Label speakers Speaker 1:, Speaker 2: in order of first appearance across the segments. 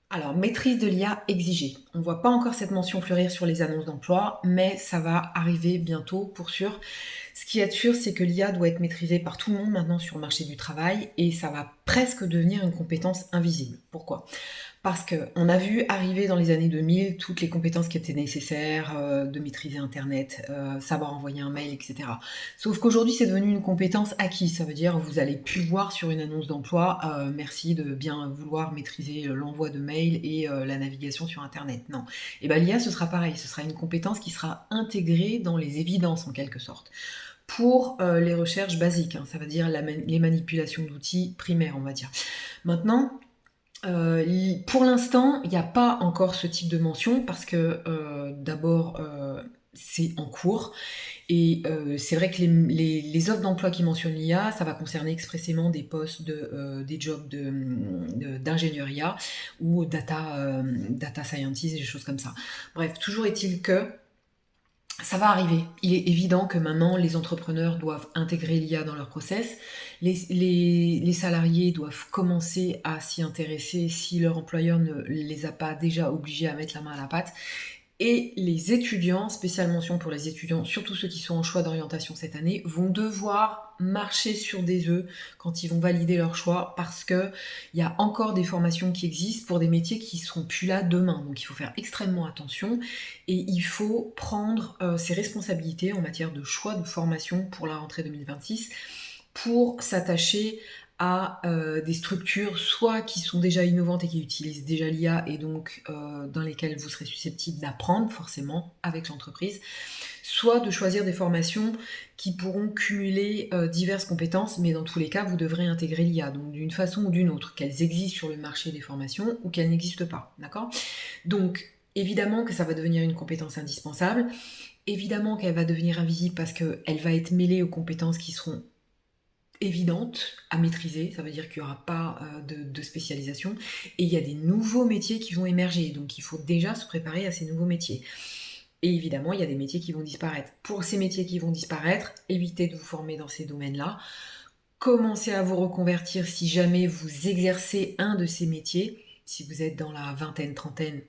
Speaker 1: Alors, maîtrise de l'IA exigée. On ne voit pas encore cette mention fleurir sur les annonces d'emploi, mais ça va arriver bientôt pour sûr. Ce qui est sûr, c'est que l'IA doit être maîtrisée par tout le monde maintenant sur le marché du travail et ça va presque devenir une compétence invisible. Pourquoi? Parce qu'on a vu arriver dans les années 2000 toutes les compétences qui étaient nécessaires, de maîtriser internet, savoir envoyer un mail et cetera. Sauf qu'aujourd'hui, c'est devenu une compétence acquise. Ça veut dire, vous allez plus voir sur une annonce d'emploi, merci de bien vouloir maîtriser, l'envoi de mails et la navigation sur internet. Non. Et ben l'IA, ce sera pareil, ce sera une compétence qui sera intégrée dans les évidences en quelque sorte. Pour, les recherches basiques, hein, ça veut dire les manipulations d'outils primaires, on va dire. Maintenant, pour l'instant, il n'y a pas encore ce type de mention parce que d'abord, c'est en cours et c'est vrai que les offres d'emploi qui mentionnent l'IA, ça va concerner expressément des postes des jobs d'ingénieur IA ou data scientist, des choses comme ça. Bref, toujours est-il que ça va arriver. Il est évident que maintenant, les entrepreneurs doivent intégrer l'IA dans leur process. Les salariés doivent commencer à s'y intéresser si leur employeur ne les a pas déjà obligés à mettre la main à la pâte. Et les étudiants, spéciale mention pour les étudiants, surtout ceux qui sont en choix d'orientation cette année, vont devoir marcher sur des œufs quand ils vont valider leur choix parce que il y a encore des formations qui existent pour des métiers qui seront plus là demain. Donc il faut faire extrêmement attention et il faut prendre ses responsabilités en matière de choix de formation pour la rentrée 2026 pour s'attacher à des structures soit qui sont déjà innovantes et qui utilisent déjà l'IA et donc dans lesquelles vous serez susceptible d'apprendre forcément avec l'entreprise, soit de choisir des formations qui pourront cumuler diverses compétences, mais dans tous les cas, vous devrez intégrer l'IA, donc d'une façon ou d'une autre, qu'elles existent sur le marché des formations ou qu'elles n'existent pas, d'accord? Donc, évidemment que ça va devenir une compétence indispensable, évidemment qu'elle va devenir invisible parce qu'elle va être mêlée aux compétences qui seront évidente à maîtriser, ça veut dire qu'il n'y aura pas de spécialisation, et il y a des nouveaux métiers qui vont émerger, donc il faut déjà se préparer à ces nouveaux métiers. Et évidemment, il y a des métiers qui vont disparaître. Pour ces métiers qui vont disparaître, évitez de vous former dans ces domaines-là, commencez à vous reconvertir si jamais vous exercez un de ces métiers, si vous êtes dans la vingtaine, trentaine,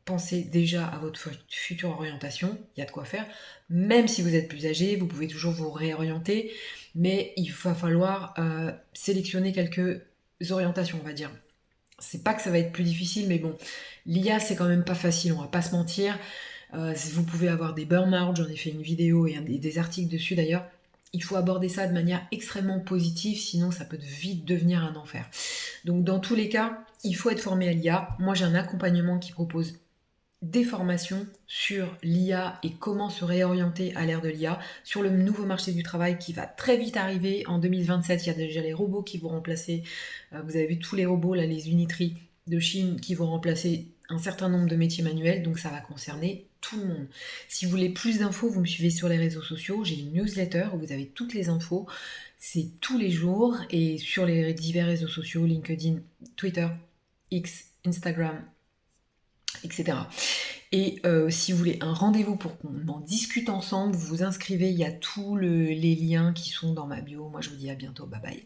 Speaker 1: pensez déjà à votre future orientation, il y a de quoi faire. Même si vous êtes plus âgé, vous pouvez toujours vous réorienter, mais il va falloir sélectionner quelques orientations, on va dire. C'est pas que ça va être plus difficile, mais bon, l'IA c'est quand même pas facile, on va pas se mentir. Vous pouvez avoir des burn-out, j'en ai fait une vidéo et des articles dessus d'ailleurs. Il faut aborder ça de manière extrêmement positive, sinon ça peut vite devenir un enfer. Donc dans tous les cas, il faut être formé à l'IA. Moi j'ai un accompagnement qui propose des formations sur l'IA et comment se réorienter à l'ère de l'IA, sur le nouveau marché du travail qui va très vite arriver. En 2027, il y a déjà les robots qui vont remplacer, vous avez vu tous les robots, là, les Unitree de Chine qui vont remplacer un certain nombre de métiers manuels, donc ça va concerner tout le monde. Si vous voulez plus d'infos, vous me suivez sur les réseaux sociaux, j'ai une newsletter où vous avez toutes les infos, c'est tous les jours, et sur les divers réseaux sociaux, LinkedIn, Twitter, X, Instagram, etc. Et si vous voulez un rendez-vous pour qu'on en discute ensemble, vous vous inscrivez, il y a tous les liens qui sont dans ma bio. Moi je vous dis à bientôt, bye bye.